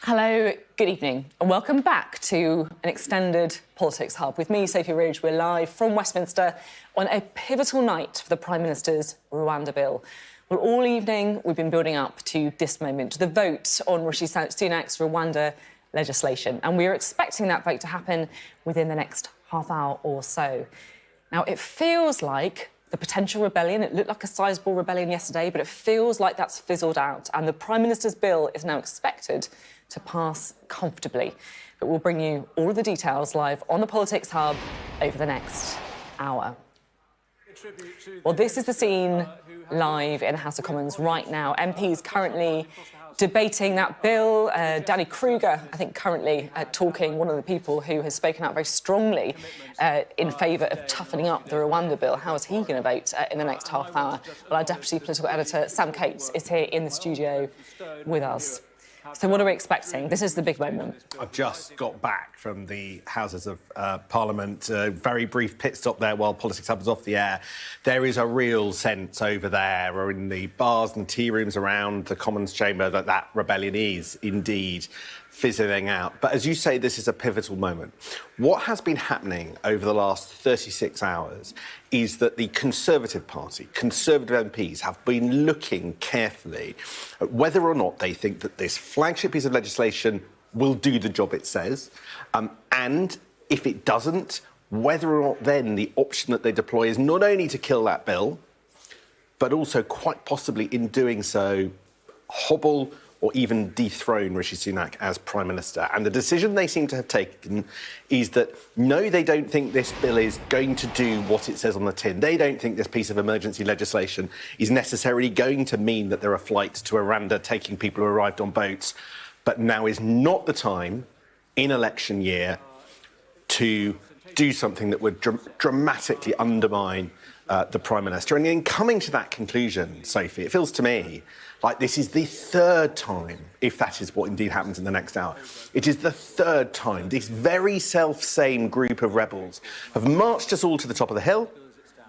Hello, good evening, and welcome back to an extended Politics Hub. With me, Sophy Ridge, we're live from Westminster on a pivotal night for the Prime Minister's Rwanda bill. Well, all evening we've been building up to this moment, the vote on Rishi Sunak's Rwanda legislation, and we are expecting that vote to happen within the next half hour or so. Now, it feels like the potential rebellion, it looked like a sizable rebellion yesterday, but it feels like that's fizzled out, and the Prime Minister's bill is now expected to pass comfortably. But we'll bring you all of the details live on the Politics Hub over the next hour. Well, this is the scene live in the House of Commons right now. MPs currently debating that bill. Danny Kruger, I think, currently talking, one of the people who has spoken out very strongly in favour of toughening up the Rwanda bill. How is he going to vote in the next half hour? Well, our Deputy Political Editor, Sam Coates, is here in the studio with us. So what are we expecting? This is the big moment. I've just got back from the Houses of Parliament, a very brief pit stop there while Politics Hub was off the air. There is a real sense over there, or in the bars and tea rooms around the Commons chamber, that rebellion is indeed fizzling out. But as you say, this is a pivotal moment. What has been happening over the last 36 hours is that the Conservative Party, Conservative MPs, have been looking carefully at whether or not they think that this flagship piece of legislation will do the job it says, and if it doesn't, whether or not then the option that they deploy is not only to kill that bill, but also quite possibly in doing so hobble or even dethrone Rishi Sunak as Prime Minister. And the decision they seem to have taken is that, no, they don't think this bill is going to do what it says on the tin. They don't think this piece of emergency legislation is necessarily going to mean that there are flights to Rwanda taking people who arrived on boats. But now is not the time, in election year, to do something that would dramatically undermine the Prime Minister. And in coming to that conclusion, Sophie, it feels to me like this is the third time, if that is what indeed happens in the next hour, it is the third time this very self-same group of rebels have marched us all to the top of the hill,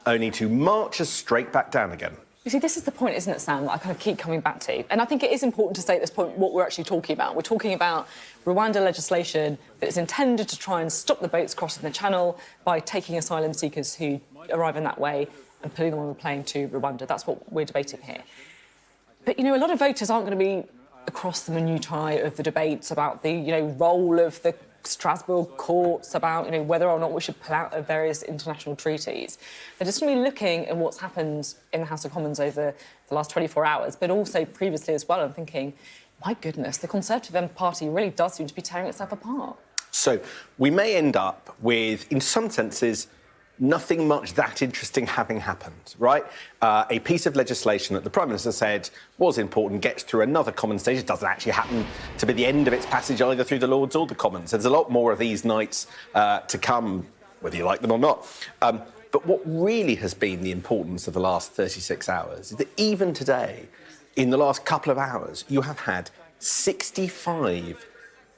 only to march us straight back down again. You see, this is the point, isn't it, Sam, that I kind of keep coming back to. And I think it is important to say at this point what we're actually talking about. We're talking about Rwanda legislation that is intended to try and stop the boats crossing the channel by taking asylum seekers who arrive in that way and putting them on a plane to Rwanda. That's what we're debating here. But, you know, a lot of voters aren't going to be across the minutiae of the debates about the, role of the Strasbourg courts, about, whether or not we should pull out of various international treaties. They're just going to be looking at what's happened in the House of Commons over the last 24 hours, but also previously as well, and thinking, my goodness, the Conservative Party really does seem to be tearing itself apart. So we may end up with, in some senses, nothing much that interesting having happened, right? A piece of legislation that the Prime Minister said was important gets through another Commons stage. It doesn't actually happen to be the end of its passage either through the Lords or the Commons. There's a lot more of these nights to come, whether you like them or not. But what really has been the importance of the last 36 hours is that even today, in the last couple of hours, you have had 65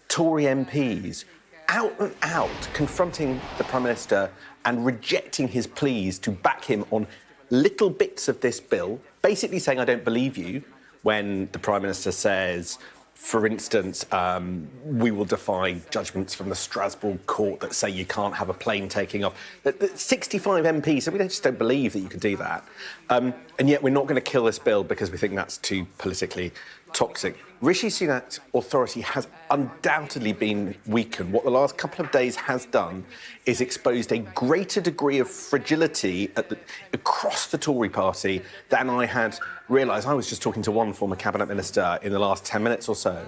Tory MPs out and out confronting the Prime Minister and rejecting his pleas to back him on little bits of this bill, basically saying, I don't believe you, when the Prime Minister says, for instance, we will defy judgments from the Strasbourg court that say you can't have a plane taking off. 65 MPs, so we just don't believe that you can do that. And yet we're not going to kill this bill because we think that's too politically toxic. Rishi Sunak's authority has undoubtedly been weakened. What the last couple of days has done is exposed a greater degree of fragility across the Tory party than I had realised. I was just talking to one former cabinet minister in the last 10 minutes or so,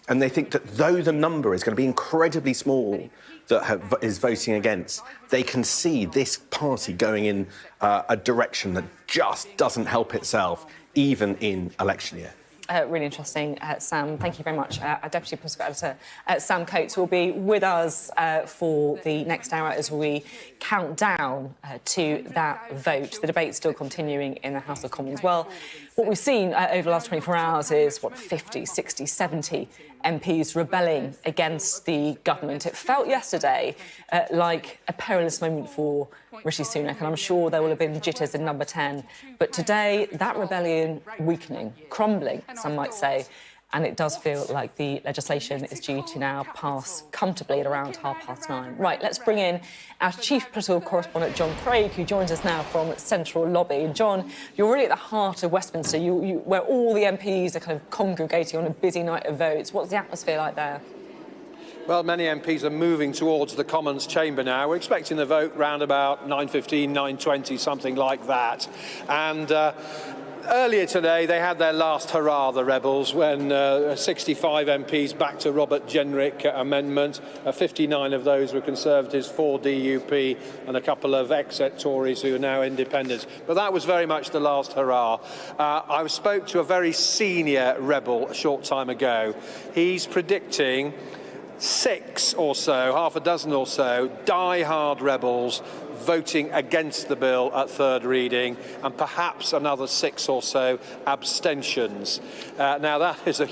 and they think that though the number is going to be incredibly small that is voting against, they can see this party going in a direction that just doesn't help itself, even in election year. Really interesting, Sam. Thank you very much. Our Deputy Political Editor, Sam Coates, will be with us for the next hour as we count down to that vote. The debate's still continuing in the House of Commons. Well, what we've seen over the last 24 hours is, 50, 60, 70 MPs rebelling against the government. It felt yesterday like a perilous moment for Rishi Sunak, and I'm sure there will have been jitters in number 10. But today, that rebellion weakening, crumbling, some might say, and it does feel like the legislation is due to now pass comfortably at around 9:30. Right, let's bring in our chief political correspondent, John Craig, who joins us now from Central Lobby. And John, you're really at the heart of Westminster, where all the MPs are kind of congregating on a busy night of votes. What's the atmosphere like there? Well, many MPs are moving towards the Commons chamber now. We're expecting the vote round about 9:15, 9:20, something like that. And earlier today, they had their last hurrah, the rebels, when 65 MPs backed a Robert Jenrick amendment. 59 of those were Conservatives, 4 DUP, and a couple of ex-Tories who are now independents. But that was very much the last hurrah. I spoke to a very senior rebel a short time ago. He's predicting 6 or so, half a dozen or so, die-hard rebels voting against the bill at third reading, and perhaps another 6 or so abstentions. Now that is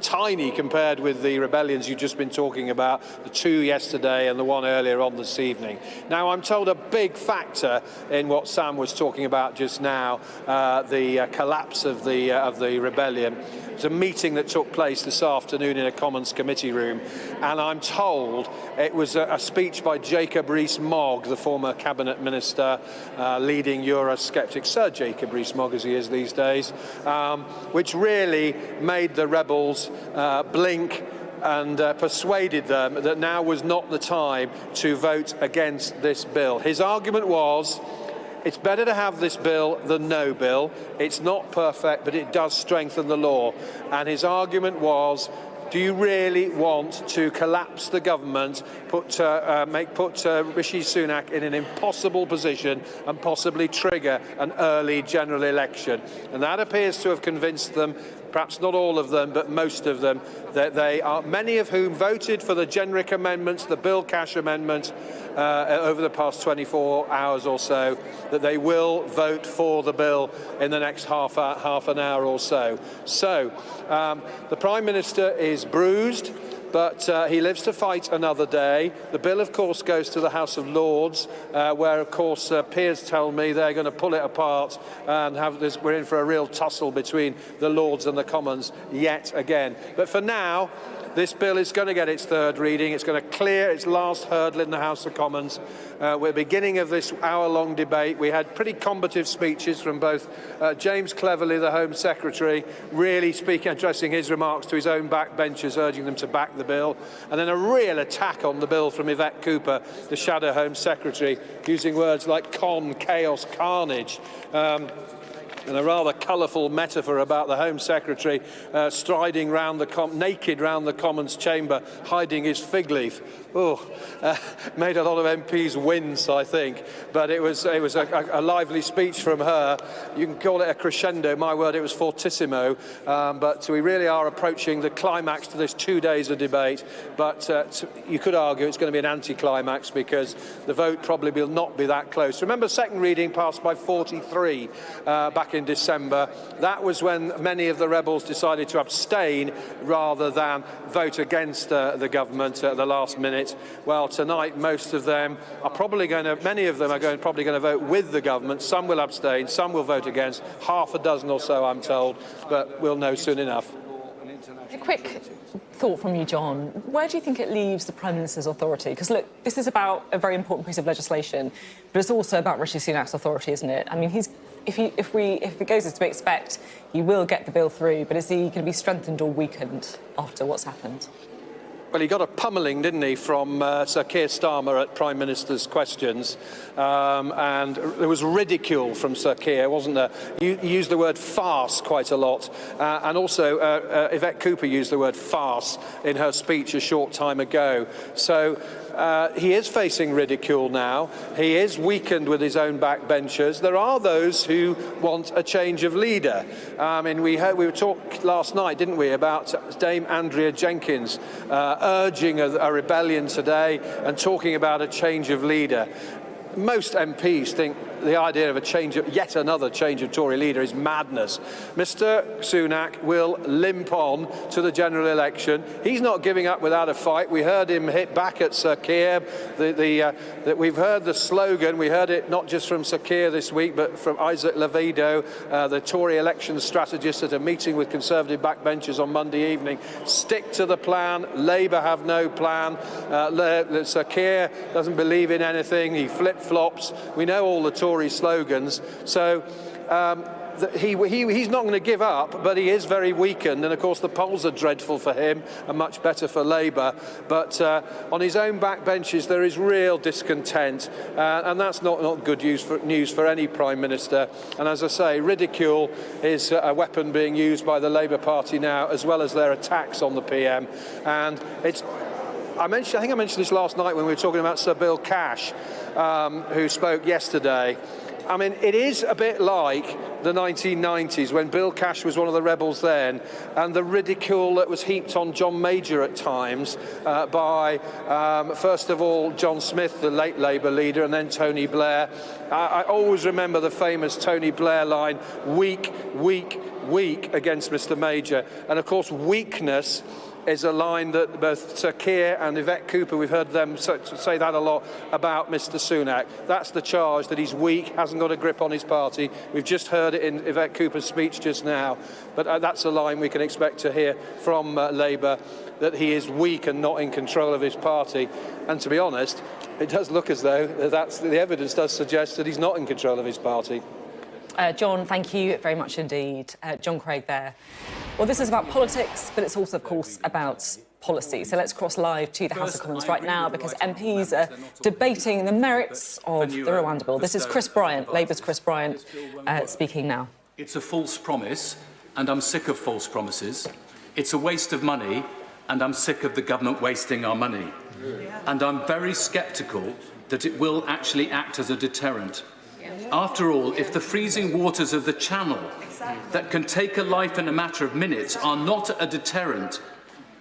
tiny compared with the rebellions you've just been talking about, the 2 yesterday and the 1 earlier on this evening. Now I'm told a big factor in what Sam was talking about just now, the collapse of the rebellion. It was a meeting that took place this afternoon in a Commons committee room, and I'm told it was a speech by Jacob Rees-Mogg, the former cabinet minister, leading Eurosceptic, Sir Jacob Rees-Mogg as he is these days, which really made the rebels blink and persuaded them that now was not the time to vote against this bill. His argument was, it's better to have this bill than no bill. It's not perfect, but it does strengthen the law. And his argument was, do you really want to collapse the government, put Rishi Sunak in an impossible position and possibly trigger an early general election? And that appears to have convinced them, perhaps not all of them, but most of them, that they are, many of whom voted for the Jenrick amendments, the Bill Cash amendment, over the past 24 hours or so, that they will vote for the bill in the next half an hour or so. So the Prime Minister is bruised, but he lives to fight another day. The bill, of course, goes to the House of Lords, where, of course, peers tell me they're going to pull it apart and we're in for a real tussle between the Lords and the Commons yet again. But for now, this bill is going to get its third reading. It's going to clear its last hurdle in the House of Commons. We're beginning of this hour-long debate. We had pretty combative speeches from both James Cleverly, the Home Secretary, really addressing his remarks to his own backbenchers, urging them to back the bill, and then a real attack on the bill from Yvette Cooper, the Shadow Home Secretary, using words like chaos, carnage. And a rather colourful metaphor about the Home Secretary striding round naked round the Commons chamber, hiding his fig leaf. Made a lot of MPs wince, I think. But it was a lively speech from her. You can call it a crescendo. My word, it was fortissimo. But we really are approaching the climax to this 2 days of debate. But you could argue it's going to be an anti-climax because the vote probably will not be that close. Remember, second reading passed by 43 back in December. That was when many of the rebels decided to abstain rather than vote against the government at the last minute. Well, tonight most of them are many of them are probably going to vote with the government. Some will abstain, some will vote against, half a dozen or so, I'm told, but we'll know soon enough. A quick thought from you, John. Where do you think it leaves the Prime Minister's authority? Because, look, this is about a very important piece of legislation, but it's also about Rishi Sunak's authority, isn't it? I mean, if it goes as we expect, he will get the bill through, but is he going to be strengthened or weakened after what's happened? Well, he got a pummelling, didn't he, from Sir Keir Starmer at Prime Minister's questions. And there was ridicule from Sir Keir, wasn't there? He used the word farce quite a lot. And also, Yvette Cooper used the word farce in her speech a short time ago. So he is facing ridicule now. He is weakened with his own backbenchers. There are those who want a change of leader. I mean, we were talking last night, didn't we, about Dame Andrea Jenkins urging a rebellion today and talking about a change of leader. Most MPs think the idea of yet another change of Tory leader is madness. Mr. Sunak will limp on to the general election. He's not giving up without a fight. We heard him hit back at Sir Keir. We've heard the slogan. We heard it not just from Sir Keir this week, but from Isaac Levido, the Tory election strategist, at a meeting with Conservative backbenchers on Monday evening. Stick to the plan. Labour have no plan. Sir Keir doesn't believe in anything. He flip-flops. We know all the Tory slogans. So he's not going to give up, but he is very weakened. And of course, the polls are dreadful for him and much better for Labour. But on his own backbenches, there is real discontent. And that's not good news for any Prime Minister. And as I say, ridicule is a weapon being used by the Labour Party now, as well as their attacks on the PM. And I think I mentioned this last night when we were talking about Sir Bill Cash, who spoke yesterday. I mean, it is a bit like the 1990s when Bill Cash was one of the rebels then, and the ridicule that was heaped on John Major at times by, first of all, John Smith, the late Labour leader, and then Tony Blair. I always remember the famous Tony Blair line, weak, weak, weak, against Mr. Major. And of course, weakness is a line that both Sir Keir and Yvette Cooper, we've heard them say that a lot about Mr. Sunak. That's the charge, that he's weak, hasn't got a grip on his party. We've just heard it in Yvette Cooper's speech just now. But that's a line we can expect to hear from Labour, that he is weak and not in control of his party. And to be honest, it does look as though the evidence does suggest that he's not in control of his party. John, thank you very much indeed. John Craig there. Well, this is about politics, but it's also, of course, about policy. So let's cross live to the House of Commons right now, because MPs are debating the merits of the Rwanda bill. This is Chris Bryant, Labour's Chris Bryant, speaking now. It's a false promise, and I'm sick of false promises. It's a waste of money, and I'm sick of the government wasting our money. And I'm very sceptical that it will actually act as a deterrent. After all, if the freezing waters of the Channel that can take a life in a matter of minutes are not a deterrent,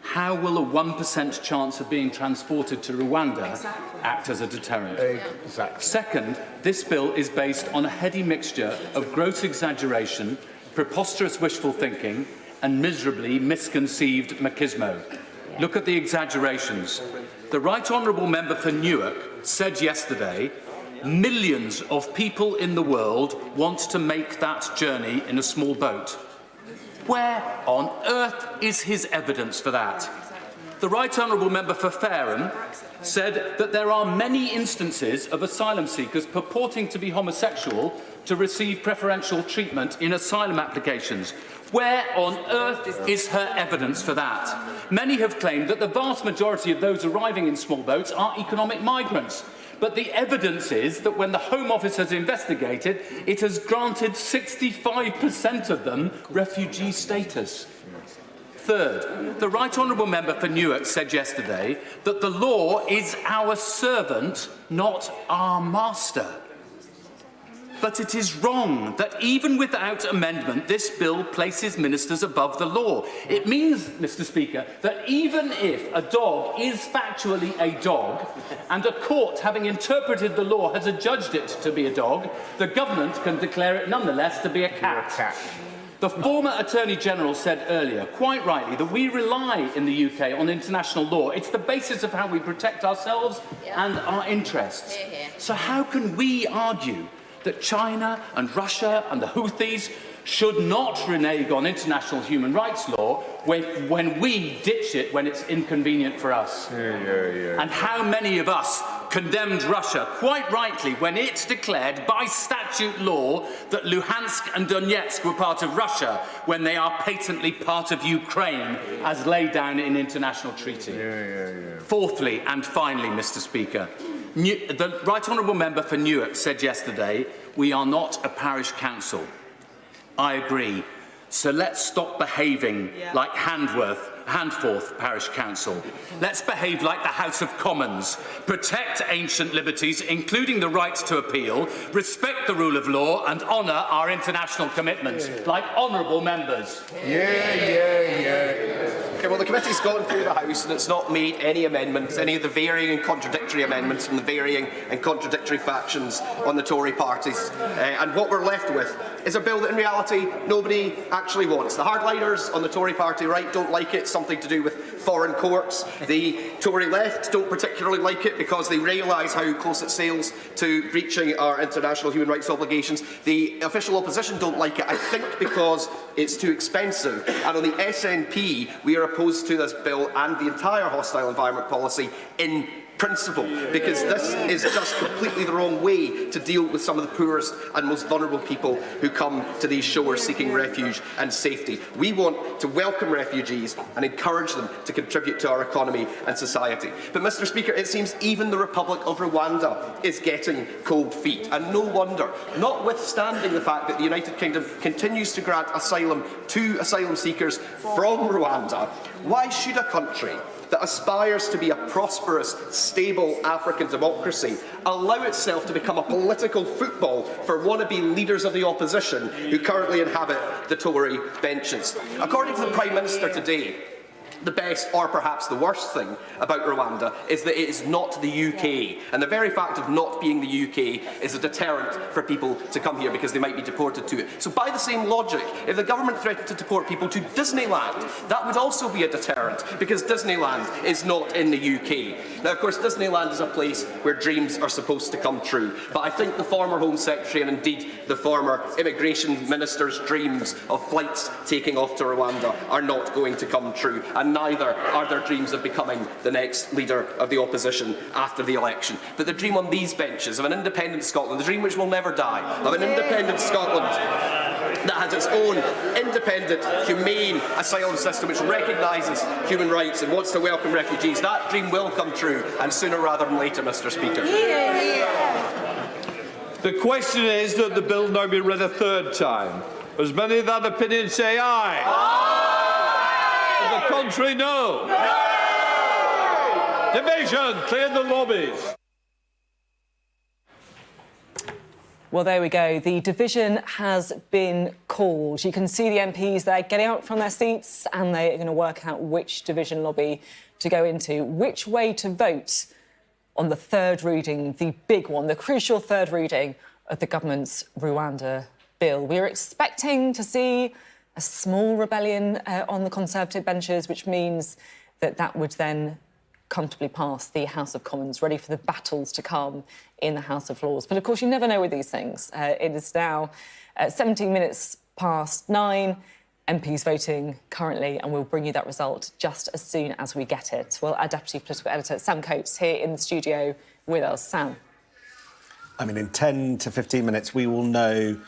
how will a 1% chance of being transported to Rwanda act as a deterrent? Exactly. Second, this bill is based on a heady mixture of gross exaggeration, preposterous wishful thinking, and miserably misconceived machismo. Look at the exaggerations. The Right Honourable Member for Newark said yesterday, millions of people in the world want to make that journey in a small boat. Where on earth is his evidence for that? The Right Honourable Member for Fareham said that there are many instances of asylum seekers purporting to be homosexual to receive preferential treatment in asylum applications. Where on earth is her evidence for that? Many have claimed that the vast majority of those arriving in small boats are economic migrants. But the evidence is that when the Home Office has investigated, it has granted 65% of them refugee status. Third, the Right Honourable Member for Newark said yesterday that the law is our servant, not our master. But it is wrong that even without amendment, this bill places ministers above the law. It means, Mr. Speaker, that even if a dog is factually a dog, and a court, having interpreted the law, has adjudged it to be a dog, the government can declare it nonetheless to be a cat. The former Attorney General said earlier, quite rightly, that we rely in the UK on international law. It's the basis of how we protect ourselves and our interests. So how can we argue that China and Russia and the Houthis should not renege on international human rights law when we ditch it when it's inconvenient for us? And how many of us condemned Russia, quite rightly, when it declared by statute law that Luhansk and Donetsk were part of Russia when they are patently part of Ukraine, as laid down in international treaty? Fourthly and finally, Mr. Speaker, the Right Honourable Member for Newark said yesterday, we are not a parish council. I agree. So let's stop behaving like Handforth Parish Council. Let's behave like the House of Commons. Protect ancient liberties, including the right to appeal, respect the rule of law and honour our international commitments, like honourable members. Speaker. Well, the committee's gone through the House and it's not made any amendments, any of the varying and contradictory amendments from the varying and contradictory factions on the Tory parties. And what we're left with is a bill that in reality nobody actually wants. The hardliners on the Tory party right don't like it, something to do with foreign courts. The Tory left don't particularly like it because they realise how close it sails to breaching our international human rights obligations. The official opposition don't like it, I think, because it's too expensive. And on the SNP, we are opposed to this bill and the entire hostile environment policy in principle, because this is just completely the wrong way to deal with some of the poorest and most vulnerable people who come to these shores seeking refuge and safety. We want to welcome refugees and encourage them to contribute to our economy and society. But, Mr. Speaker, it seems even the Republic of Rwanda is getting cold feet, and no wonder, notwithstanding the fact that the United Kingdom continues to grant asylum to asylum seekers from Rwanda. Why should a country that aspires to be a prosperous, stable African democracy allow itself to become a political football for wannabe leaders of the opposition who currently inhabit the Tory benches? According to the Prime Minister today, the best, or perhaps the worst thing about Rwanda is that it is not the UK. And the very fact of not being the UK is a deterrent for people to come here because they might be deported to it. So by the same logic, if the government threatened to deport people to Disneyland, that would also be a deterrent because Disneyland is not in the UK. Now, of course, Disneyland is a place where dreams are supposed to come true. But I think the former Home Secretary and indeed the former Immigration Minister's dreams of flights taking off to Rwanda are not going to come true. And neither are their dreams of becoming the next leader of the opposition after the election. But the dream on these benches of an independent Scotland, the dream which will never die, of an independent Scotland that has its own independent, humane asylum system which recognises human rights and wants to welcome refugees, that dream will come true, and sooner rather than later, Mr. Speaker. The question is that the bill now be read a third time. As many of that opinion say aye. Aye. The contrary, no. No. Division, clear the lobbies. Well, there we go. The division has been called. You can see the MPs there getting out from their seats and they are going to work out which division lobby to go into, which way to vote on the third reading, the big one, the crucial third reading of the government's Rwanda bill. We're expecting to see a small rebellion on the Conservative benches, which means that that would then comfortably pass the House of Commons, ready for the battles to come in the House of Lords. But, of course, you never know with these things. It is now 17 minutes past 9, MPs voting currently, and we'll bring you that result just as soon as we get it. Well, our Deputy Political Editor, Sam Coates, here in the studio with us. Sam. I mean, in 10 to 15 minutes, we will know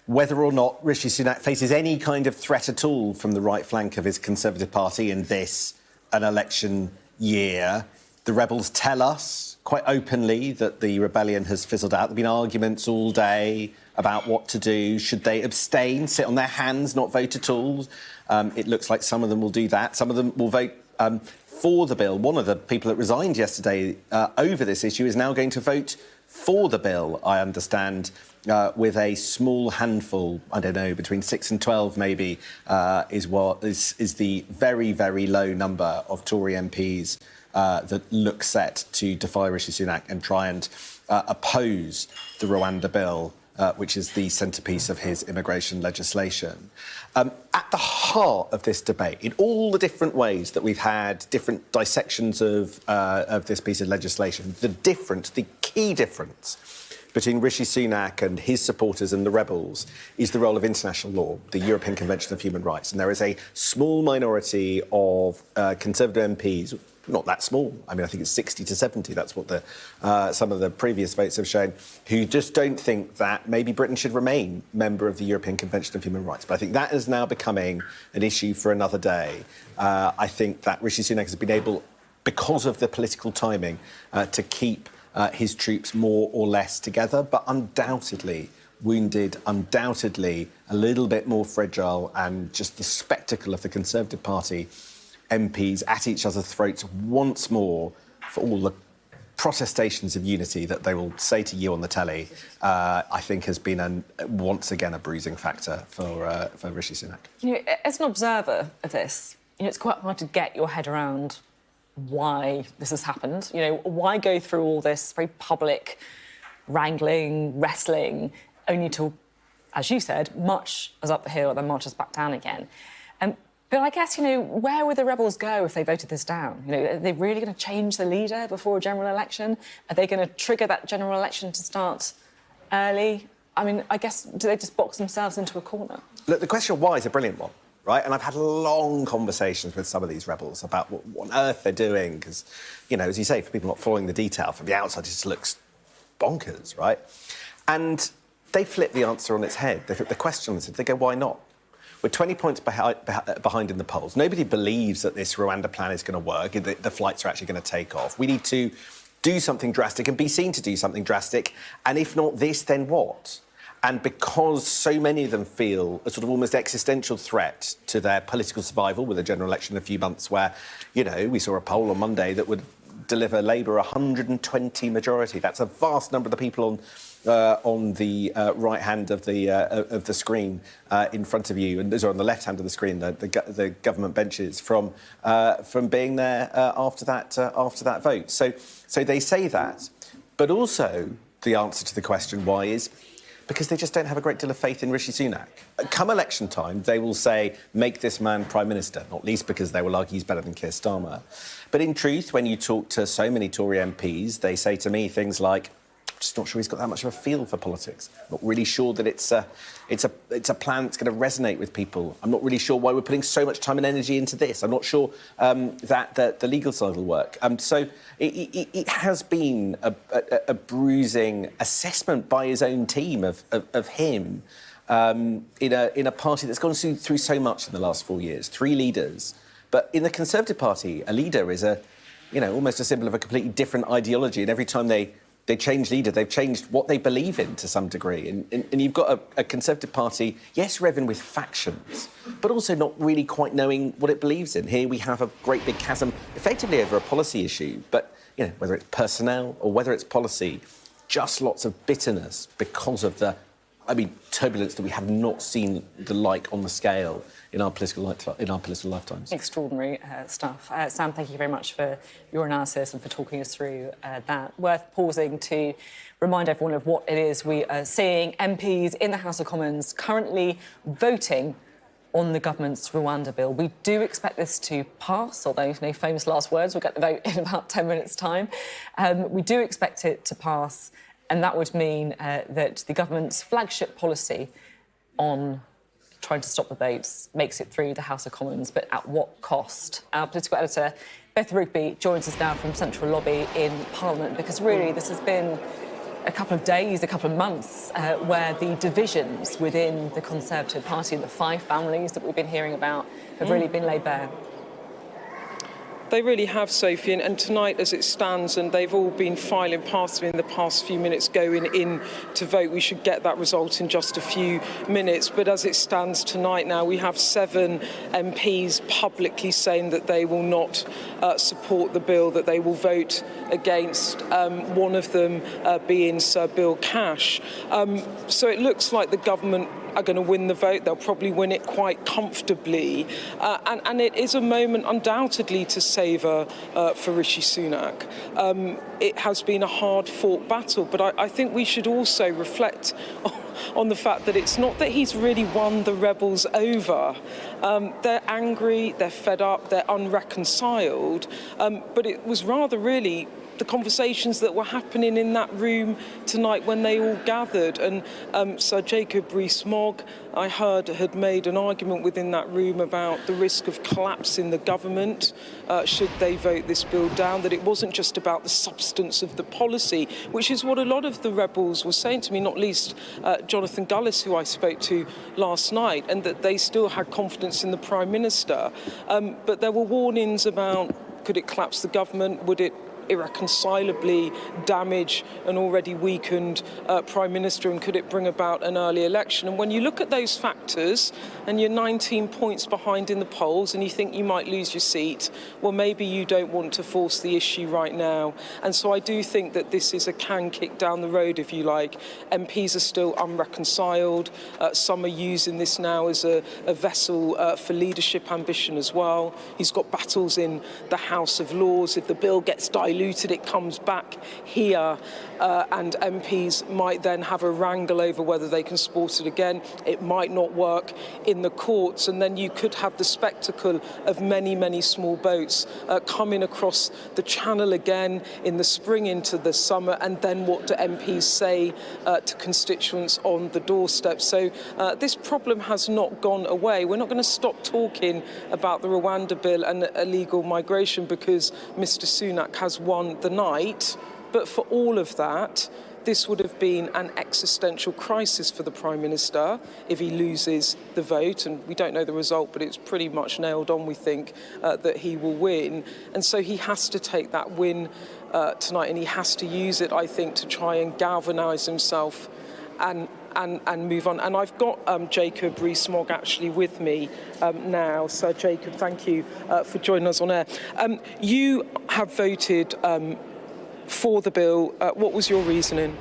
whether or not Rishi Sunak faces any kind of threat at all from the right flank of his Conservative Party in this, an election year. The rebels tell us quite openly that the rebellion has fizzled out. There have been arguments all day about what to do. Should they abstain, sit on their hands, not vote at all? It looks like some of them will do that. Some of them will vote for the bill. One of the people that resigned yesterday over this issue is now going to vote for the bill, I understand, with a small handful, I don't know, between 6 and 12 maybe, is the very, very low number of Tory MPs that look set to defy Rishi Sunak and try and oppose the Rwanda bill, which is the centrepiece of his immigration legislation. At the heart of this debate, in all the different ways that we've had different dissections of this piece of legislation, the key difference between Rishi Sunak and his supporters and the rebels is the role of international law, the European Convention of Human Rights. And there is a small minority of Conservative MPs, not that small, I mean, I think it's 60 to 70, that's what some of the previous votes have shown, who just don't think that maybe Britain should remain member of the European Convention of Human Rights. But I think that is now becoming an issue for another day. I think that Rishi Sunak has been able, because of the political timing, to keep his troops more or less together, but undoubtedly wounded, undoubtedly a little bit more fragile, and just the spectacle of the Conservative Party MPs at each other's throats once more for all the protestations of unity that they will say to you on the telly, I think has been once again a bruising factor for Rishi Sunak. You know, as an observer of this, it's quite hard to get your head around why this has happened. Why go through all this very public wrangling, wrestling, only to, as you said, march us up the hill and then march us back down again. But I guess, where would the rebels go if they voted this down? Are they really going to change the leader before a general election? Are they going to trigger that general election to start early? I mean, I guess, do they just box themselves into a corner? Look, the question of why is a brilliant one, right? And I've had long conversations with some of these rebels about what on earth they're doing, because, as you say, for people not following the detail, from the outside it just looks bonkers, right? And they flip the answer on its head. They flip the question on its head. They go, why not? We're 20 points behind in the polls. Nobody believes that this Rwanda plan is going to work, the flights are actually going to take off. We need to do something drastic and be seen to do something drastic. And if not this, then what? And because so many of them feel a sort of almost existential threat to their political survival with a general election in a few months where, we saw a poll on Monday that would deliver Labour 120 majority. That's a vast number of the people on the right hand of the screen in front of you, and those are on the left hand of the screen, the government benches from being there after that vote. So they say that, but also the answer to the question why is because they just don't have a great deal of faith in Rishi Sunak. Come election time, they will say, make this man Prime Minister, not least because they will argue he's better than Keir Starmer. But in truth, when you talk to so many Tory MPs, they say to me things like, I'm just not sure he's got that much of a feel for politics. Not really sure that it's a plan that's going to resonate with people. I'm not really sure why we're putting so much time and energy into this. I'm not sure that the legal side will work. So it has been a bruising assessment by his own team of him in a party that's gone through so much in the last 4 years. 3 leaders. But in the Conservative Party, a leader is almost a symbol of a completely different ideology. And every time they change leader, they've changed what they believe in to some degree. And you've got a Conservative Party, yes, revving with factions, but also not really quite knowing what it believes in. Here we have a great big chasm, effectively over a policy issue, but, whether it's personnel or whether it's policy, just lots of bitterness because of the, turbulence that we have not seen the like on the scale in our political lifetimes. Extraordinary stuff. Sam, thank you very much for your analysis and for talking us through that. Worth pausing to remind everyone of what it is we are seeing. MPs in the House of Commons currently voting on the government's Rwanda bill. We do expect this to pass, although no famous last words. We'll get the vote in about 10 minutes' time. We do expect it to pass, and that would mean that the government's flagship policy on trying to stop the votes makes it through the House of Commons, but at what cost? Our political editor, Beth Rigby, joins us now from Central Lobby in Parliament, because really this has been a couple of days, a couple of months, where the divisions within the Conservative Party and the 5 families that we've been hearing about have really been laid bare. They really have, Sophie, and tonight as it stands, and they've all been filing past me in the past few minutes going in to vote. We should get that result in just a few minutes, but as it stands tonight now, we have 7 MPs publicly saying that they will not support the bill, that they will vote against, one of them being Sir Bill Cash. So it looks like the government are going to win the vote. They'll probably win it quite comfortably. And it is a moment undoubtedly to savour for Rishi Sunak. It has been a hard-fought battle, but I think we should also reflect on the fact that it's not that he's really won the rebels over. They're angry, they're fed up, they're unreconciled, but it was rather really the conversations that were happening in that room tonight when they all gathered. And Sir Jacob Rees-Mogg, I heard, had made an argument within that room about the risk of collapse in the government should they vote this bill down, that it wasn't just about the substance of the policy, which is what a lot of the rebels were saying to me, not least Jonathan Gullis, who I spoke to last night, and that they still had confidence in the Prime Minister. But there were warnings about, could it collapse the government? Would it irreconcilably damage an already weakened Prime Minister, and could it bring about an early election? And when you look at those factors and you're 19 points behind in the polls and you think you might lose your seat, well, maybe you don't want to force the issue right now. And so I do think that this is a can kick down the road, if you like. MPs are still unreconciled. Some are using this now as a vessel for leadership ambition as well. He's got battles in the House of Lords. If the bill gets diluted, it comes back here, and MPs might then have a wrangle over whether they can support it again. It might not work in the courts, and then you could have the spectacle of many, many small boats coming across the channel again in the spring into the summer, and then what do MPs say to constituents on the doorstep? So this problem has not gone away. We're not going to stop talking about the Rwanda bill and illegal migration because Mr. Sunak has won the night. But for all of that, this would have been an existential crisis for the Prime Minister if he loses the vote, and we don't know the result, but it's pretty much nailed on, we think, that he will win. And so he has to take that win tonight, and he has to use it, I think, to try and galvanise himself and move on. And I've got Jacob Rees-Mogg actually with me now. So, Jacob, thank you for joining us on air. You have voted for the bill. What was your reasoning?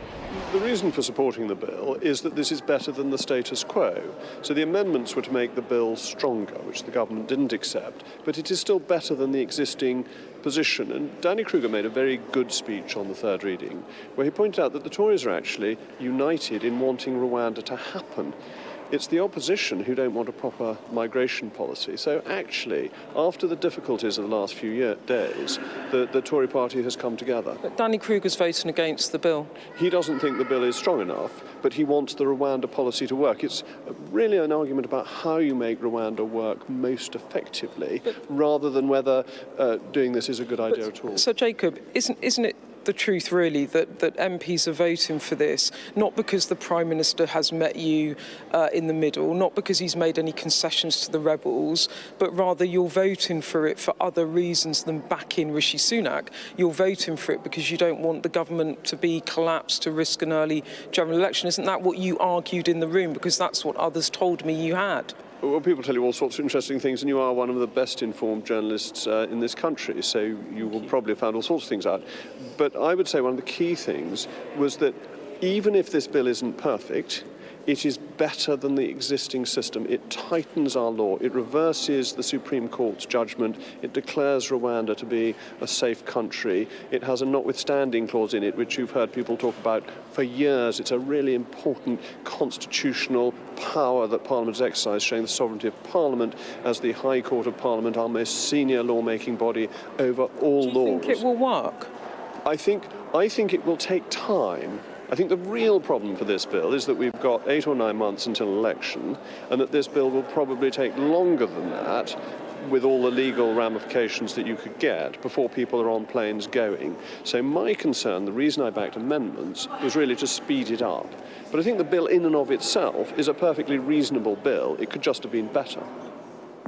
The reason for supporting the bill is that this is better than the status quo. So the amendments were to make the bill stronger, which the government didn't accept, but it is still better than the existing position. And Danny Kruger made a very good speech on the third reading, where he pointed out that the Tories are actually united in wanting Rwanda to happen. It's the opposition who don't want a proper migration policy. So actually, after the difficulties of the last few days, the Tory party has come together. But Danny Kruger's voting against the bill. He doesn't think the bill is strong enough, but he wants the Rwanda policy to work. It's really an argument about how you make Rwanda work most effectively, rather than whether doing this is a good idea at all. So, Jacob, isn't it the truth really that MPs are voting for this not because the Prime Minister has met you in the middle, not because he's made any concessions to the rebels, but rather you're voting for it for other reasons than backing Rishi Sunak? You're voting for it because you don't want the government to be collapsed to risk an early general election. Isn't that what you argued in the room? Because that's what others told me you had. Well, people tell you all sorts of interesting things, and you are one of the best informed journalists in this country, so you will probably have found all sorts of things out. But I would say one of the key things was that even if this bill isn't perfect, it is better than the existing system. It tightens our law. It reverses the Supreme Court's judgment. It declares Rwanda to be a safe country. It has a notwithstanding clause in it, which you've heard people talk about for years. It's a really important constitutional power that Parliament has exercised, showing the sovereignty of Parliament as the High Court of Parliament, our most senior lawmaking body over all laws. Do you think it will work? I think it will take time. I think the real problem for this bill is that we've got 8 or 9 months until election, and that this bill will probably take longer than that, with all the legal ramifications that you could get before people are on planes going. So my concern, the reason I backed amendments, was really to speed it up. But I think the bill in and of itself is a perfectly reasonable bill. It could just have been better.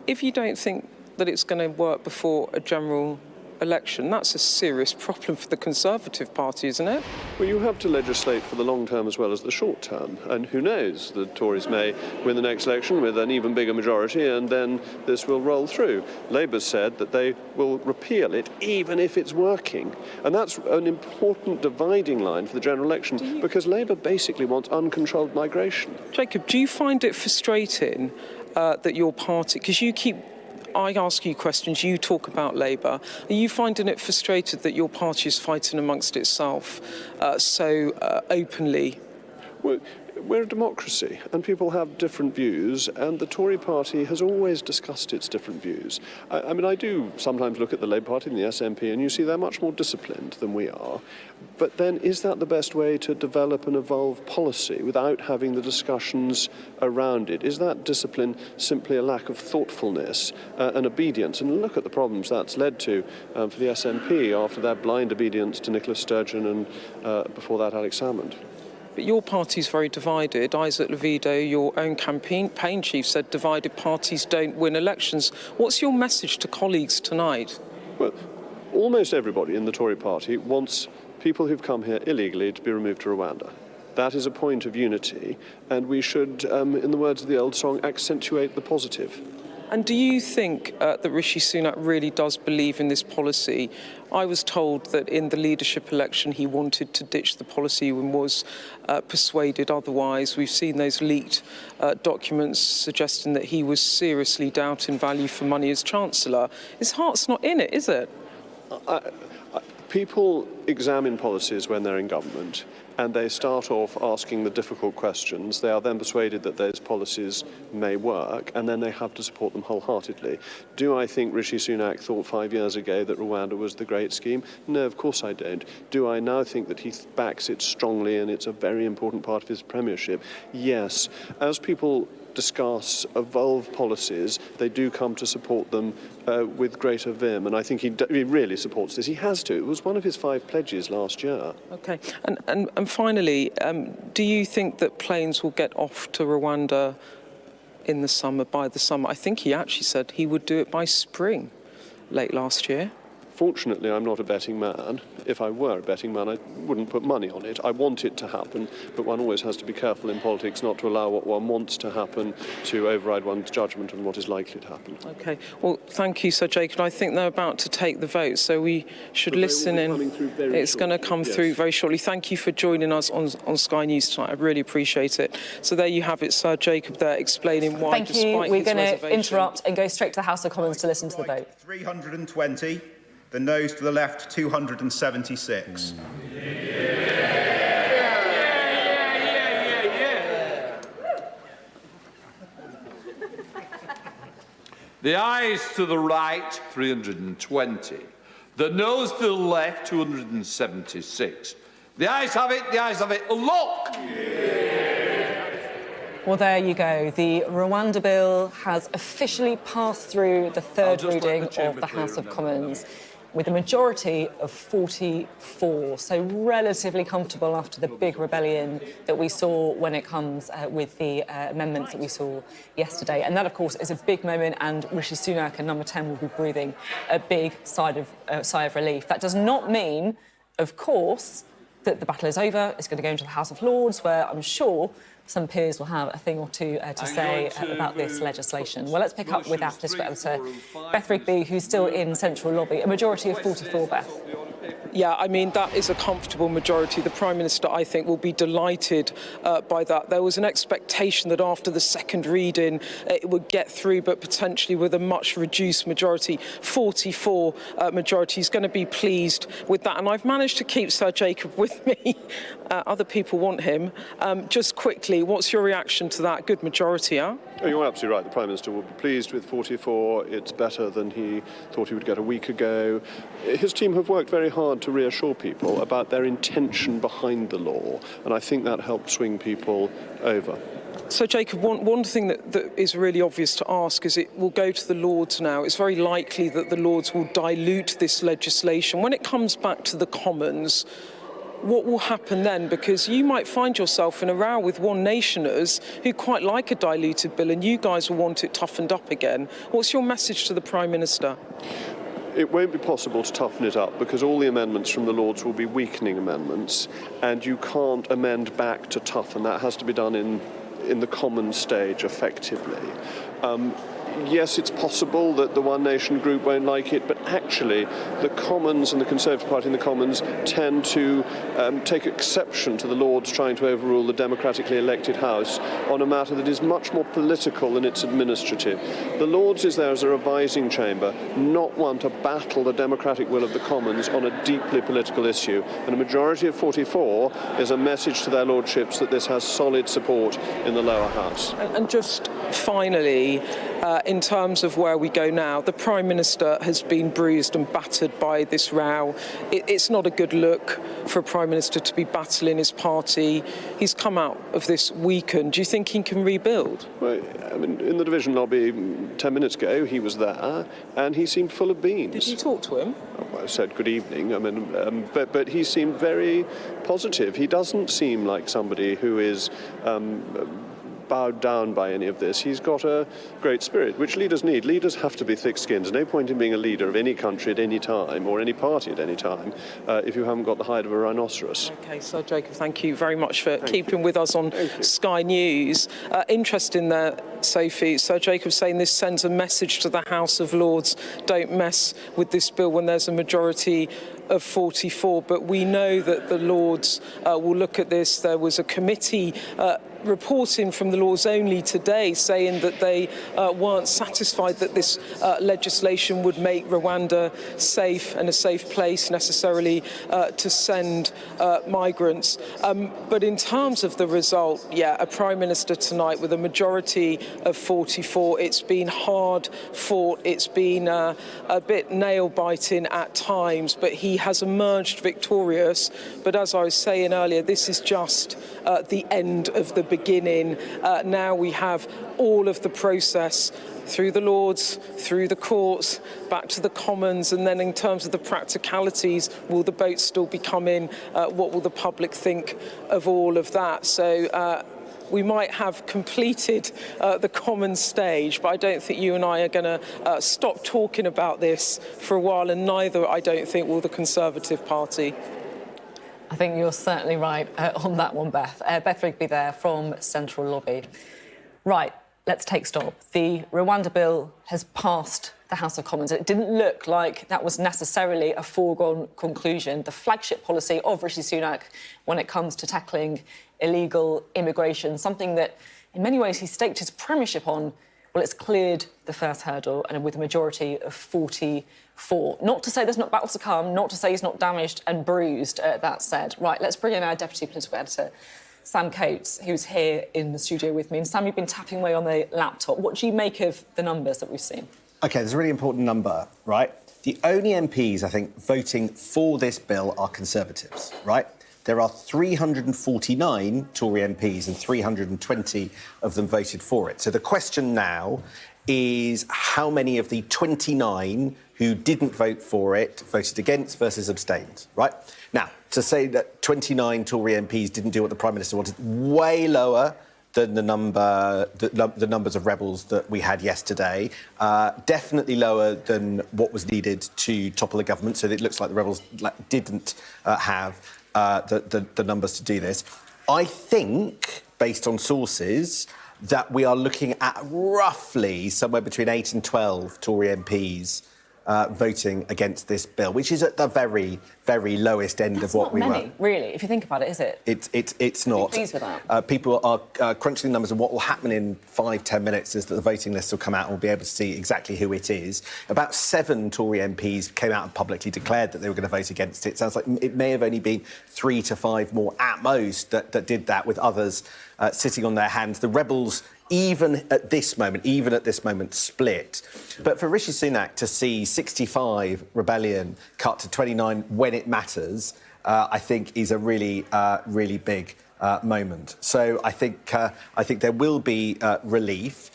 If you don't think that it's going to work before a general election, that's a serious problem for the Conservative Party, isn't it? Well, you have to legislate for the long term as well as the short term, and who knows, the Tories may win the next election with an even bigger majority, and then this will roll through. Labour said that they will repeal it even if it's working, and that's an important dividing line for the general election, because Labour basically wants uncontrolled migration. Jacob, do you find it frustrating that your party, because I ask you questions, you talk about Labour. Are you finding it frustrated that your party is fighting amongst itself so openly? Well, we're a democracy, and people have different views, and the Tory party has always discussed its different views. I mean, I do sometimes look at the Labour Party and the SNP, and you see they're much more disciplined than we are. But then, is that the best way to develop and evolve policy without having the discussions around it? Is that discipline simply a lack of thoughtfulness and obedience? And look at the problems that's led to for the SNP after their blind obedience to Nicola Sturgeon and before that Alex Salmond. But your party's very divided. Isaac Levido, your own campaign chief, said divided parties don't win elections. What's your message to colleagues tonight? Well, almost everybody in the Tory party wants people who've come here illegally to be removed to Rwanda. That is a point of unity, and we should, in the words of the old song, accentuate the positive. And do you think that Rishi Sunak really does believe in this policy? I was told that in the leadership election he wanted to ditch the policy and was persuaded otherwise. We've seen those leaked documents suggesting that he was seriously doubting value for money as Chancellor. His heart's not in it, is it? People examine policies when they're in government, and they start off asking the difficult questions. They are then persuaded that those policies may work, and then they have to support them wholeheartedly. Do I think Rishi Sunak thought 5 years ago that Rwanda was the great scheme? No, of course I don't. Do I now think that he backs it strongly and it's a very important part of his premiership? Yes. As people discuss, evolve policies, they do come to support them with greater vim, and I think he really supports this. He has to. It was one of his 5 pledges last year. Okay, and finally, do you think that planes will get off to Rwanda in the summer, by the summer? I think he actually said he would do it by spring, late last year. Fortunately, I'm not a betting man. If I were a betting man, I wouldn't put money on it. I want it to happen, but one always has to be careful in politics not to allow what one wants to happen to override one's judgment on what is likely to happen. Okay. Well, thank you, Sir Jacob. I think they're about to take the vote, so we should listen in. It's going to come through very shortly. Thank you for joining us on Sky News tonight. I really appreciate it. So there you have it, Sir Jacob there explaining why, Thank you. despite We're his going to reservation... interrupt and go straight to the House of Commons to listen to the vote. 320. The noes to the left, 276. The ayes to the right, 320. The noes to the left, 276. The ayes have it, the ayes have it. Look! Well, there you go. The Rwanda bill has officially passed through the third reading of the House of Commons, with a majority of 44, so relatively comfortable after the big rebellion that we saw when it comes with the amendments that we saw yesterday. And that, of course, is a big moment, and Rishi Sunak and Number 10 will be breathing a big sigh of relief. That does not mean, of course, that the battle is over. It's going to go into the House of Lords, where I'm sure some peers will have a thing or two to say about this legislation. Well, let's pick up with our political editor, Beth Rigby, who's still in Central Lobby. A majority of 44, Beth. Yeah, I mean, that is a comfortable majority. The Prime Minister, I think, will be delighted by that. There was an expectation that after the second reading it would get through, but potentially with a much reduced majority. 44 majority is going to be pleased with that. And I've managed to keep Sir Jacob with me. Other people want him. Just quickly, what's your reaction to that? Good majority, huh? Oh, you're absolutely right. The Prime Minister will be pleased with 44. It's better than he thought he would get a week ago. His team have worked very hard to reassure people about their intention behind the law, and I think that helped swing people over. So, Jacob, one thing that is really obvious to ask is it will go to the Lords now. It's very likely that the Lords will dilute this legislation. When it comes back to the Commons, what will happen then? Because you might find yourself in a row with One Nationers who quite like a diluted bill, and you guys will want it toughened up again. What's your message to the Prime Minister? It won't be possible to toughen it up because all the amendments from the Lords will be weakening amendments, and you can't amend back to toughen. That has to be done in the Commons stage effectively. Yes, it's possible that the One Nation group won't like it, but actually the Commons and the Conservative Party in the Commons tend to take exception to the Lords trying to overrule the democratically elected House on a matter that is much more political than it's administrative. The Lords is there as a revising chamber, not one to battle the democratic will of the Commons on a deeply political issue. And a majority of 44 is a message to their lordships that this has solid support in the lower house. And just finally, in terms of where we go now, the Prime Minister has been bruised and battered by this row. It's not a good look for a Prime Minister to be battling his party. He's come out of this weakened. Do you think he can rebuild? Well, I mean, in the division lobby 10 minutes ago, he was there, and he seemed full of beans. Did you talk to him? I said good evening. I mean, but he seemed very positive. He doesn't seem like somebody who is bowed down by any of this. He's got a great spirit, which leaders need. Leaders have to be thick-skinned. There's no point in being a leader of any country at any time or any party at any time if you haven't got the hide of a rhinoceros. OK, Sir Jacob, thank you very much for keeping with us on Sky News. Interesting there, Sophie. Sir Jacob saying this sends a message to the House of Lords. Don't mess with this bill when there's a majority of 44. But we know that the Lords will look at this. There was a committee reporting from the Lords only today saying that they weren't satisfied that this legislation would make Rwanda safe and a safe place necessarily to send migrants. But in terms of the result, yeah, a Prime Minister tonight with a majority of 44, it's been hard fought, it's been a bit nail-biting at times, but he has emerged victorious. But as I was saying earlier, this is just the end of the beginning. Now we have all of the process through the Lords, through the courts, back to the Commons, and then in terms of the practicalities, will the boat still be coming? What will the public think of all of that? So we might have completed the Commons stage, but I don't think you and I are going to stop talking about this for a while, and neither, I don't think, will the Conservative Party. I think you're certainly right on that one, Beth. Beth Rigby there from Central Lobby. Right, let's take stock. The Rwanda bill has passed the House of Commons. It didn't look like that was necessarily a foregone conclusion. The flagship policy of Rishi Sunak when it comes to tackling illegal immigration, something that in many ways he staked his premiership on, well, it's cleared the first hurdle, and with a majority of 44. Not to say there's not battles to come, not to say he's not damaged and bruised, that said. Right, let's bring in our Deputy Political Editor, Sam Coates, who's here in the studio with me. And Sam, you've been tapping away on the laptop. What do you make of the numbers that we've seen? OK, there's a really important number, right? The only MPs, I think, voting for this bill are Conservatives, right? There are 349 Tory MPs and 320 of them voted for it. So the question now is how many of the 29 who didn't vote for it voted against versus abstained, right? Now, to say that 29 Tory MPs didn't do what the Prime Minister wanted, way lower than the numbers of rebels that we had yesterday. Definitely lower than what was needed to topple the government. So it looks like the rebels didn't have the numbers to do this. I think, based on sources, that we are looking at roughly somewhere between 8 and 12 Tory MPs voting against this bill, which is at the very, very lowest end of what we were. That's not many, really, if you think about it, is it? It's not. Pleased with that. People are crunching the numbers, and what will happen in 5-10 minutes is that the voting list will come out and we'll be able to see exactly who it is. About 7 Tory MPs came out and publicly declared that they were going to vote against it. Sounds like it may have only been 3 to 5 more at most that did that, with others sitting on their hands. The rebels, even at this moment, split. But for Rishi Sunak to see 65 rebellion cut to 29 when it matters, I think is a really, really big moment. So I think there will be relief.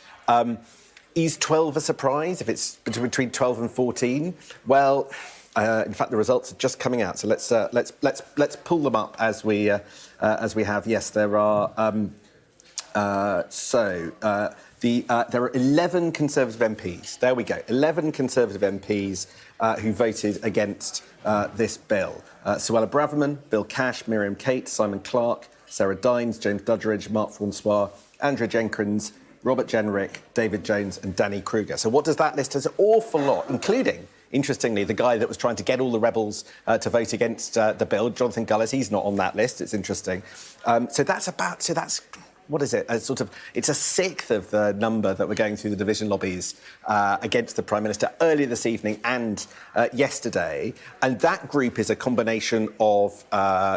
Is 12 a surprise if it's between 12 and 14? Well, in fact, the results are just coming out. So let's pull them up as we have. Yes, there are. There are 11 Conservative MPs. There we go. 11 Conservative MPs who voted against this bill. Suella Braverman, Bill Cash, Miriam Cates, Simon Clarke, Sarah Dines, James Dudgeridge, Mark Francois, Andrea Jenkins, Robert Jenrick, David Jones and Danny Kruger. So what does that list? There's an awful lot, including, interestingly, the guy that was trying to get all the rebels to vote against the bill, Jonathan Gullis. He's not on that list. It's interesting. So that's what is it? It's a sixth of the number that were going through the division lobbies against the Prime Minister earlier this evening and yesterday. And that group is a combination of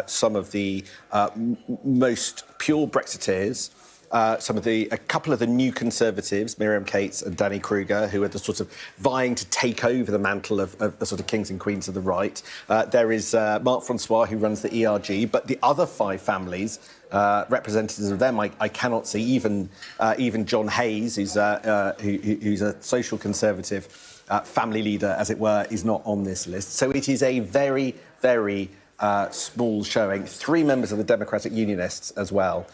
some of the most pure Brexiteers, a couple of the new Conservatives, Miriam Cates and Danny Kruger, who are the sort of vying to take over the mantle of the sort of kings and queens of the right. There is Mark Francois, who runs the ERG, but the other 5 families, representatives of them, I cannot see. Even John Hayes, who's a social conservative family leader, as it were, is not on this list. So it is a very, very small showing. 3 members of the Democratic Unionists as well.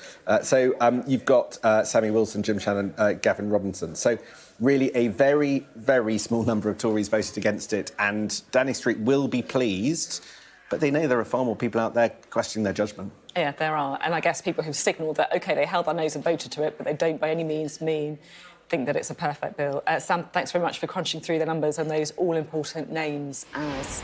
So you've got Sammy Wilson, Jim Shannon, Gavin Robinson. So really a very, very small number of Tories voted against it, and Downing Street will be pleased, but they know there are far more people out there questioning their judgment. Yeah, there are. And I guess people who've signalled that, OK, they held their nose and voted to it, but they don't by any means think that it's a perfect bill. Sam, thanks very much for crunching through the numbers and those all-important names as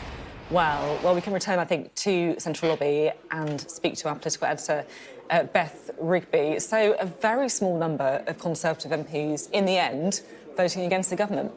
well. Well, we can return, I think, to Central Lobby and speak to our political editor, Beth Rigby. So a very small number of Conservative MPs, in the end, voting against the government.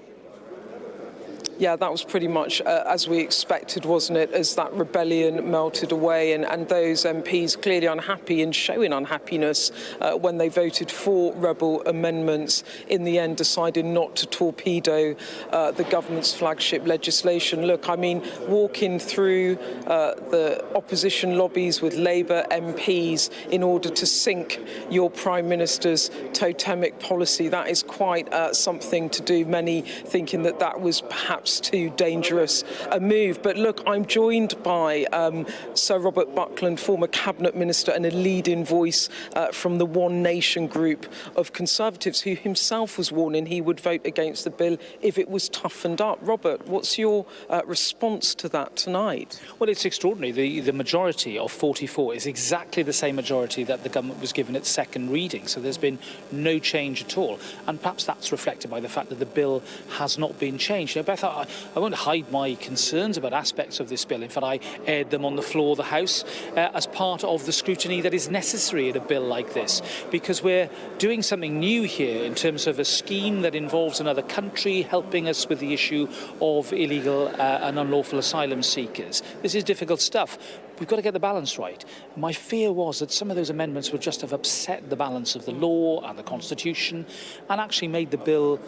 Yeah, that was pretty much as we expected, wasn't it, as that rebellion melted away and those MPs clearly unhappy and showing unhappiness when they voted for rebel amendments, in the end decided not to torpedo the government's flagship legislation. Look, I mean, walking through the opposition lobbies with Labour MPs in order to sink your Prime Minister's totemic policy, that is quite something to do. Many thinking that was perhaps too dangerous a move. But look, I'm joined by Sir Robert Buckland, former Cabinet Minister and a leading voice from the One Nation group of Conservatives, who himself was warning he would vote against the bill if it was toughened up. Robert, what's your response to that tonight? Well, it's extraordinary. The majority of 44 is exactly the same majority that the government was given at second reading, so there's been no change at all. And perhaps that's reflected by the fact that the bill has not been changed. Now, Beth, I won't hide my concerns about aspects of this bill. In fact, I aired them on the floor of the House as part of the scrutiny that is necessary in a bill like this, because we're doing something new here in terms of a scheme that involves another country helping us with the issue of illegal and unlawful asylum seekers. This is difficult stuff. We've got to get the balance right. My fear was that some of those amendments would just have upset the balance of the law and the Constitution and actually made the bill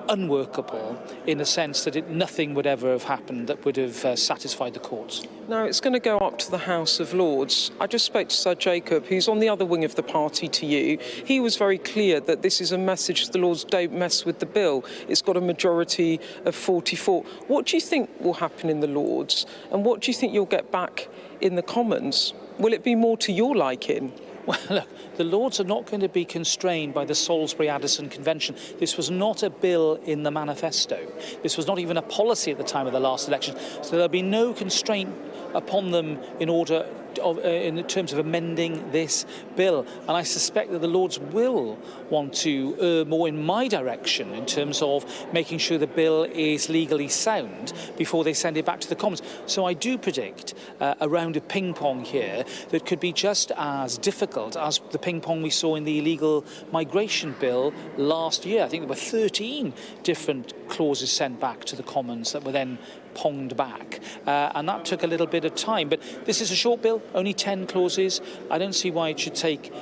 unworkable in the sense that nothing would ever have happened that would have satisfied the courts. Now, it's going to go up to the House of Lords. I just spoke to Sir Jacob, who's on the other wing of the party to you. He was very clear that this is a message the Lords don't mess with the bill. It's got a majority of 44. What do you think will happen in the Lords? And what do you think you'll get back in the Commons? Will it be more to your liking? Well, look, the Lords are not going to be constrained by the Salisbury-Addison Convention. This was not a bill in the manifesto. This was not even a policy at the time of the last election. So there'll be no constraint upon them in terms of amending this bill. And I suspect that the Lords will want to err more in my direction in terms of making sure the bill is legally sound before they send it back to the Commons. So I do predict a round of ping-pong here that could be just as difficult as the ping-pong we saw in the illegal migration bill last year. I think there were 13 different clauses sent back to the Commons that were then ponged back, and that took a little bit of time. But this is a short bill, only 10 clauses. I don't see why it should take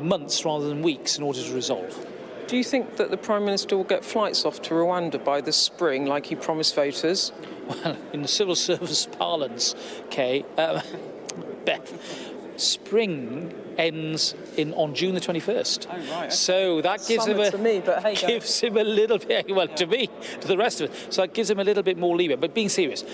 months rather than weeks in order to resolve. Do you think that the Prime Minister will get flights off to Rwanda by the spring, like he promised voters? Well, in the civil service parlance, Kay, Beth, spring ends on June the 21st. Oh, right. So that gives him a little bit, well, to me, to the rest of it. So that gives him a little bit more leeway. But being serious,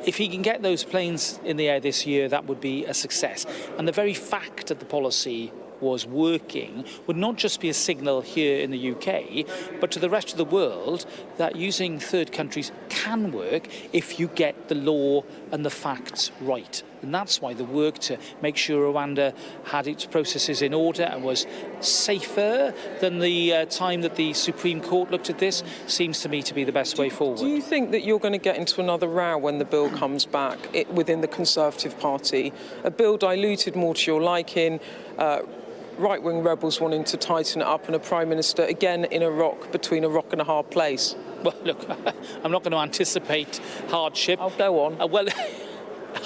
if he can get those planes in the air this year, that would be a success. And the very fact that the policy was working would not just be a signal here in the UK, but to the rest of the world that using third countries can work if you get the law and the facts right. And that's why the work to make sure Rwanda had its processes in order and was safer than the time that the Supreme Court looked at this seems to me to be the best way forward. Do you think that you're going to get into another row when the bill comes back within the Conservative Party? A bill diluted more to your liking, right-wing rebels wanting to tighten it up, and a Prime Minister, again, between a rock and a hard place? Well, look, I'm not going to anticipate hardship. I'll go on. Well,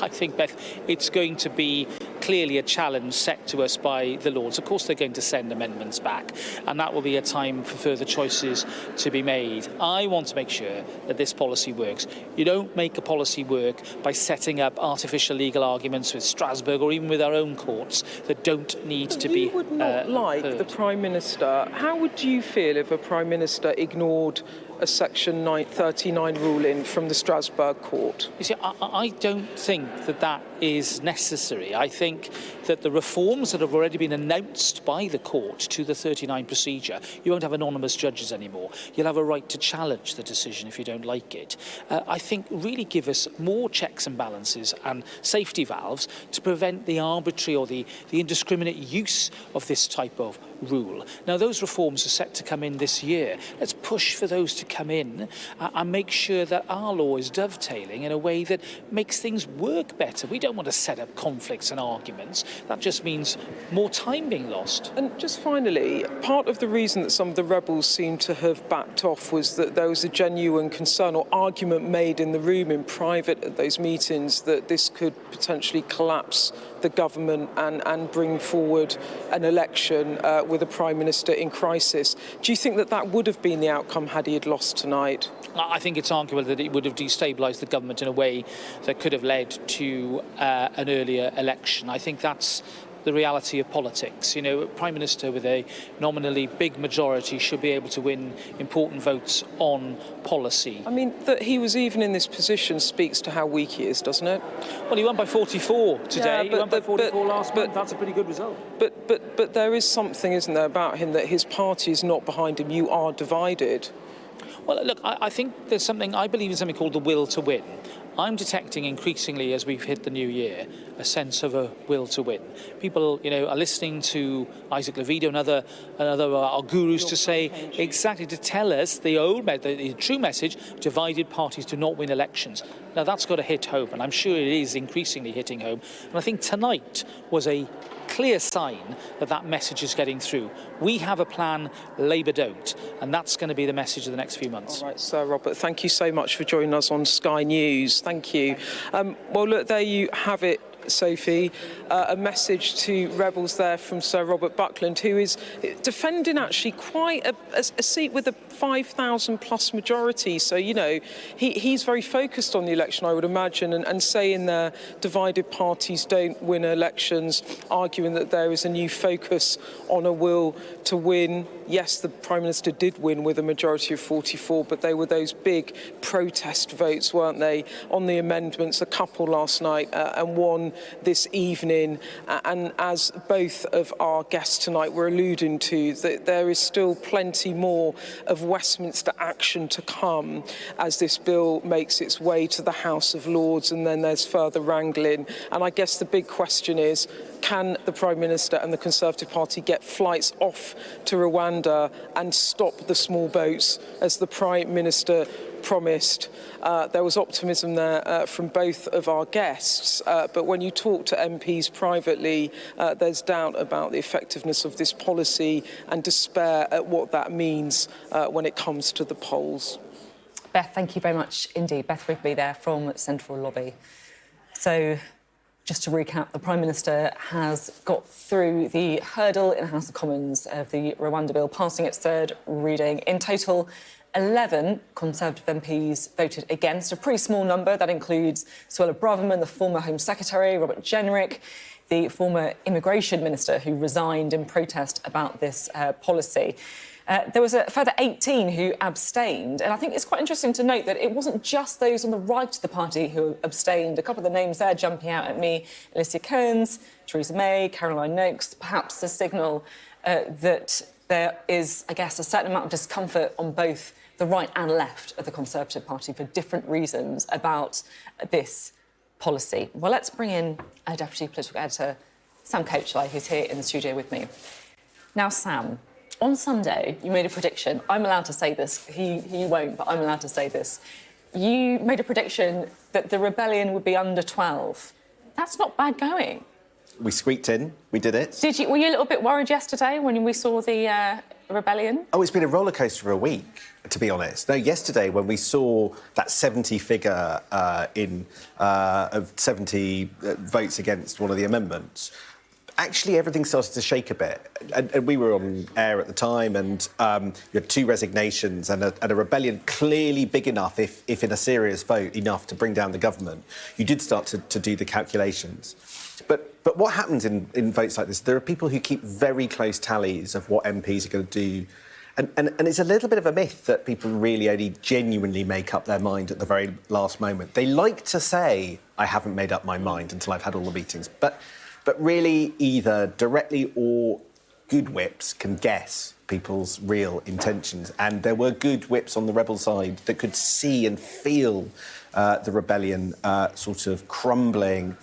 I think, Beth, it's going to be clearly a challenge set to us by the Lords. Of course, they're going to send amendments back, and that will be a time for further choices to be made. I want to make sure that this policy works. You don't make a policy work by setting up artificial legal arguments with Strasbourg or even with our own courts that don't need to be You would not like heard. the Prime Minister. How would you feel if a Prime Minister ignored a Section 39 ruling from the Strasbourg court? You see, I don't think that that is necessary. I think that the reforms that have already been announced by the court to the 39 procedure, you won't have anonymous judges anymore. You'll have a right to challenge the decision if you don't like it. I think really give us more checks and balances and safety valves to prevent the arbitrary or the indiscriminate use of this type of rule. Now, those reforms are set to come in this year. Let's push for those to come in and make sure that our law is dovetailing in a way that makes things work better. We don't want to set up conflicts and arguments. That just means more time being lost. And just finally, part of the reason that some of the rebels seem to have backed off was that there was a genuine concern or argument made in the room in private at those meetings that this could potentially collapse the government and bring forward an election with a Prime Minister in crisis. Do you think that that would have been the outcome had he had lost tonight? I think it's arguable that it would have destabilised the government in a way that could have led to an earlier election. I think that's the reality of politics. You know, a Prime Minister with a nominally big majority should be able to win important votes on policy. I mean, that he was even in this position speaks to how weak he is, doesn't it? Well, he won by 44 today. Yeah, he won by 44 last month. That's a pretty good result. But there is something, isn't there, about him that his party is not behind him. You are divided. Well, look, I think there's something, I believe in something called the will to win. I'm detecting increasingly as we've hit the new year a sense of a will to win. People, you know, are listening to Isaac Levido and other our gurus to say exactly, to tell us the true message: divided parties do not win elections. Now that's got to hit home, and I'm sure it is increasingly hitting home. And I think tonight was a clear sign that that message is getting through. We have a plan, Labour don't, and that's going to be the message of the next few months. All right, Sir Robert, thank you so much for joining us on Sky News. Thank you. Well, look, there you have it, Sophie, a message to rebels there from Sir Robert Buckland, who is defending actually quite a seat with a 5,000 plus majority. So, you know, he's very focused on the election, I would imagine, and saying there divided parties don't win elections, arguing that there is a new focus on a will to win. Yes, the Prime Minister did win with a majority of 44, but they were those big protest votes, weren't they, on the amendments, a couple last night and one this evening. And as both of our guests tonight were alluding to, that there is still plenty more of Westminster action to come as this bill makes its way to the House of Lords, and then there's further wrangling. And I guess the big question is, can the Prime Minister and the Conservative Party get flights off to Rwanda and stop the small boats, as the Prime Minister promised? There was optimism there from both of our guests, but when you talk to MPs privately, there's doubt about the effectiveness of this policy and despair at what that means when it comes to the polls. Beth, thank you very much indeed. Beth Rigby there from Central Lobby. So, just to recap, the Prime Minister has got through the hurdle in the House of Commons of the Rwanda bill, passing its third reading. In total, 11 Conservative MPs voted against, a pretty small number. That includes Suella Braverman, the former Home Secretary, Robert Jenrick, the former Immigration Minister who resigned in protest about this policy. There was a further 18 who abstained, and I think it's quite interesting to note that it wasn't just those on the right of the party who abstained. A couple of the names there jumping out at me: Alicia Kearns, Theresa May, Caroline Nokes, perhaps a signal that there is, I guess, a certain amount of discomfort on both the right and left of the Conservative Party for different reasons about this policy. Well, let's bring in our Deputy Political Editor, Sam Coachley, who's here in the studio with me. Now, Sam, on Sunday, you made a prediction. I'm allowed to say this. He won't, but I'm allowed to say this. You made a prediction that the rebellion would be under 12. That's not bad going. We squeaked in. We did it. Were you a little bit worried yesterday when we saw the a rebellion? Oh, it's been a rollercoaster for a week, to be honest. No, yesterday when we saw that 70 figure of 70 votes against one of the amendments, actually everything started to shake a bit. And we were on air at the time, and you had 2 resignations and a rebellion clearly big enough, if in a serious vote, enough to bring down the government. You did start to do the calculations. But what happens in votes like this, there are people who keep very close tallies of what MPs are going to do. And it's a little bit of a myth that people really only genuinely make up their mind at the very last moment. They like to say, I haven't made up my mind until I've had all the meetings. But really, either directly or good whips can guess people's real intentions. And there were good whips on the rebel side that could see and feel the rebellion sort of crumbling.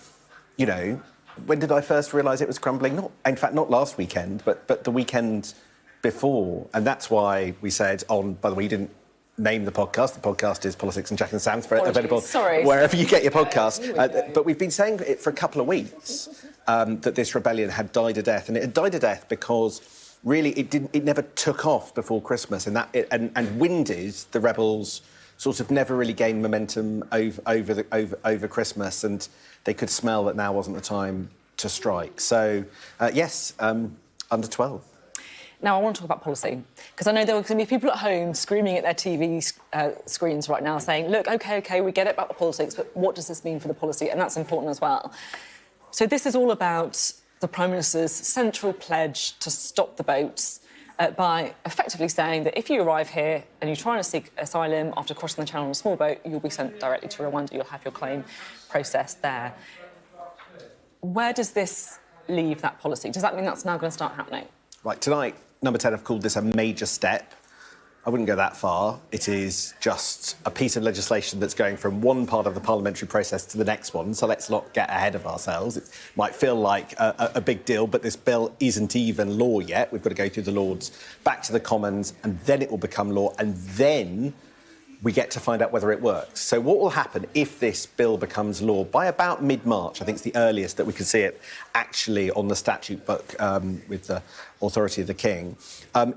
You know, when did I first realise it was crumbling? Not last weekend, but the weekend before. And that's why we said by the way, you didn't name the podcast. The podcast is Politics and Jack and Sam's, available wherever you get your podcast. But we've been saying it for a couple of weeks that this rebellion had died a death. And it had died a death because really it never took off before Christmas. And winded, the rebels sort of never really gained momentum over Christmas, and they could smell that now wasn't the time to strike. So, yes, under 12. Now, I want to talk about policy, because I know there are going to be people at home screaming at their TV screens right now saying, look, OK, we get it about the politics, but what does this mean for the policy? And that's important as well. So this is all about the Prime Minister's central pledge to stop the boats by effectively saying that if you arrive here and you're trying to seek asylum after crossing the channel on a small boat, you'll be sent directly to Rwanda. You'll have your claim processed there. Where does this leave that policy? Does that mean that's now going to start happening? Right, tonight, Number 10 have called this a major step. I wouldn't go that far. It is just a piece of legislation that's going from one part of the parliamentary process to the next one, so let's not get ahead of ourselves. It might feel like a big deal, but this bill isn't even law yet. We've got to go through the Lords, back to the Commons, and then it will become law, and then we get to find out whether it works. So what will happen if this bill becomes law by about mid-March? I think it's the earliest that we can see it actually on the statute book with the authority of the King,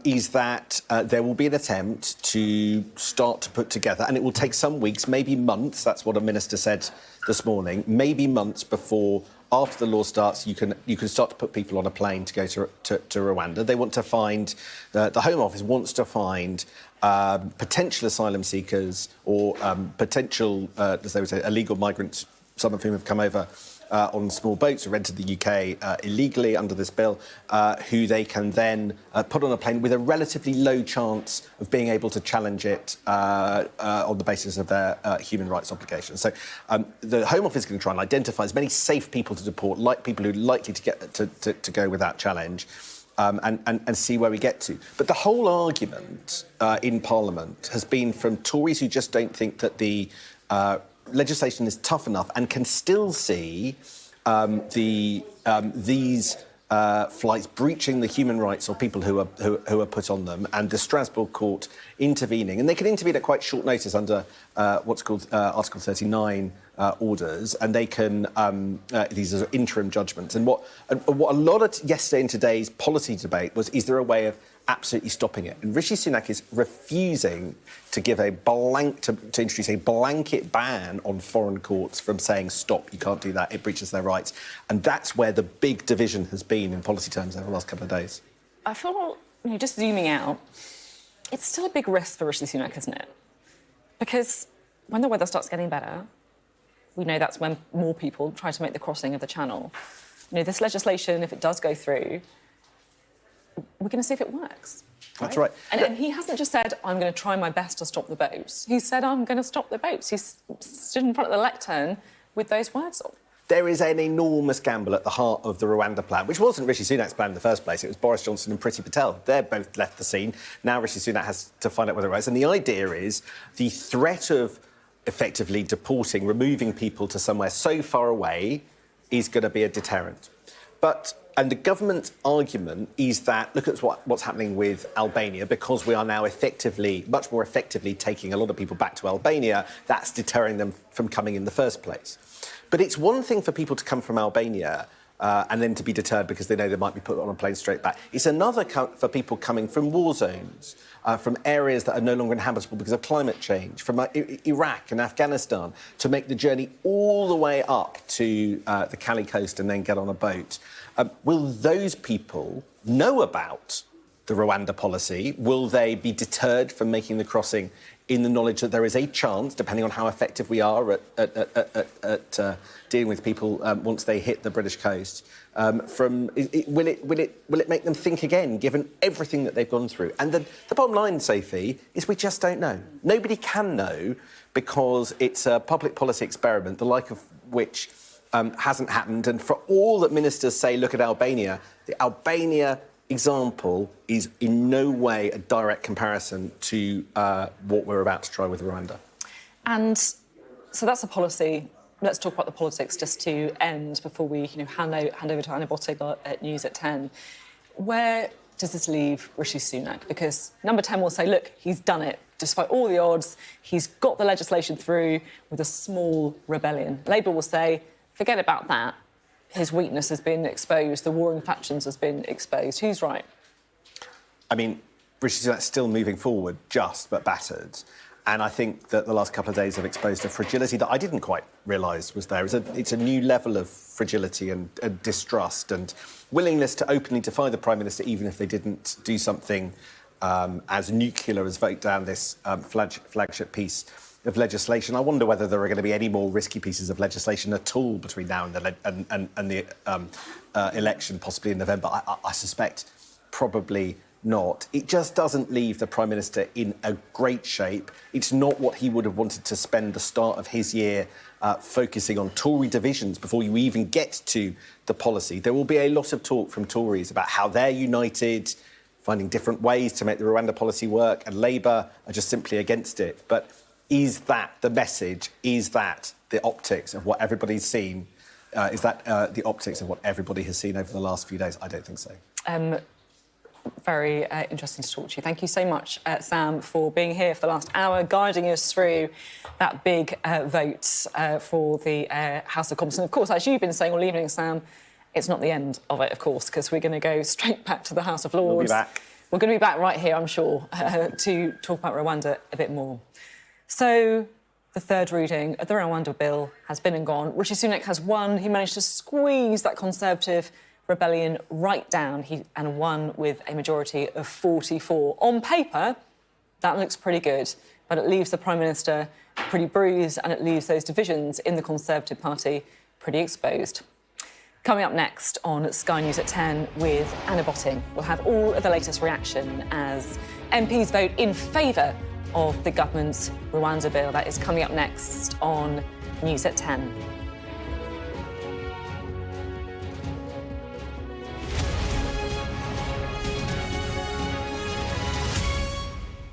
is that there will be an attempt to start to put together, and it will take some weeks, maybe months, that's what a minister said this morning, maybe months before, after the law starts, you can start to put people on a plane to go to Rwanda. They want to find, the Home Office wants to find potential asylum seekers or potential, as they would say, illegal migrants, some of whom have come over on small boats or entered the UK illegally under this bill, who they can then put on a plane with a relatively low chance of being able to challenge it on the basis of their human rights obligations. So the Home Office is going to try and identify as many safe people to deport, like people who are likely to get to go without challenge. And see where we get to. But the whole argument in Parliament has been from Tories who just don't think that the legislation is tough enough and can still see these flights breaching the human rights of people who are put on them, and the Strasbourg court intervening. And they can intervene at quite short notice under what's called Article 39 orders, and they can these are interim judgments. And what a lot of yesterday and today's policy debate was: is there a way of absolutely stopping it? And Rishi Sunak is refusing to give to introduce a blanket ban on foreign courts from saying stop, you can't do that, it breaches their rights. And that's where the big division has been in policy terms over the last couple of days. I feel, just zooming out, it's still a big risk for Rishi Sunak, isn't it? Because when the weather starts getting better, we know that's when more people try to make the crossing of the channel. This legislation, if it does go through, we're going to see if it works. That's right. And he hasn't just said, I'm going to try my best to stop the boats. He said, I'm going to stop the boats. He stood in front of the lectern with those words on. There is an enormous gamble at the heart of the Rwanda plan, which wasn't Rishi Sunak's plan in the first place. It was Boris Johnson and Priti Patel. They're both left the scene. Now Rishi Sunak has to find out whether it works. And the idea is the threat of effectively deporting, removing people to somewhere so far away is going to be a deterrent. And the government's argument is that, look at what's happening with Albania, because we are now much more effectively taking a lot of people back to Albania, that's deterring them from coming in the first place. But it's one thing for people to come from Albania and then to be deterred because they know they might be put on a plane straight back. It's another for people coming from war zones, from areas that are no longer inhabitable because of climate change, from Iraq and Afghanistan, to make the journey all the way up to the Cali coast and then get on a boat. Will those people know about the Rwanda policy? Will they be deterred from making the crossing in the knowledge that there is a chance, depending on how effective we are at dealing with people once they hit the British coast, will it make them think again, given everything that they've gone through? And the bottom line, Sophie, is we just don't know. Nobody can know because it's a public policy experiment, the like of which hasn't happened. And for all that ministers say, look at Albania, the Albania example is in no way a direct comparison to what we're about to try with Rwanda. And so that's a policy. Let's talk about the politics just to end before we hand over to Anna Bottig at News at 10. Where does this leave Rishi Sunak? Because number 10 will say, look, he's done it. Despite all the odds, he's got the legislation through with a small rebellion. Labour will say, forget about that. His weakness has been exposed. The warring factions has been exposed. Who's right? I mean, Rishi Sunak's still moving forward, just but battered. And I think that the last couple of days have exposed a fragility that I didn't quite realise was there. It's a new level of fragility and distrust and willingness to openly defy the Prime Minister, even if they didn't do something as nuclear as vote down this flagship piece of legislation. I wonder whether there are going to be any more risky pieces of legislation at all between now and the election, possibly in November. I suspect probably not. It just doesn't leave the Prime Minister in a great shape. It's not what he would have wanted to spend the start of his year focusing on Tory divisions before you even get to the policy. There will be a lot of talk from Tories about how they're united, finding different ways to make the Rwanda policy work, and Labour are just simply against it. But is that the message? Is that the optics of what everybody's seen? Is that the optics of what everybody has seen over the last few days? I don't think so. Very interesting to talk to you. Thank you so much, Sam, for being here for the last hour, guiding us through that big vote for the House of Commons. And, of course, as you've been saying all evening, Sam, it's not the end of it, of course, because we're going to go straight back to the House of Lords. We'll be back. We're going to be back right here, I'm sure, to talk about Rwanda a bit more. So, the third reading of the Rwanda bill has been and gone. Rishi Sunak has won. He managed to squeeze that Conservative rebellion right down and won with a majority of 44. On paper, that looks pretty good, but it leaves the Prime Minister pretty bruised and it leaves those divisions in the Conservative Party pretty exposed. Coming up next on Sky News at 10 with Anna Bottig, we'll have all of the latest reaction as MPs vote in favour of the government's Rwanda bill. That is coming up next on News at 10.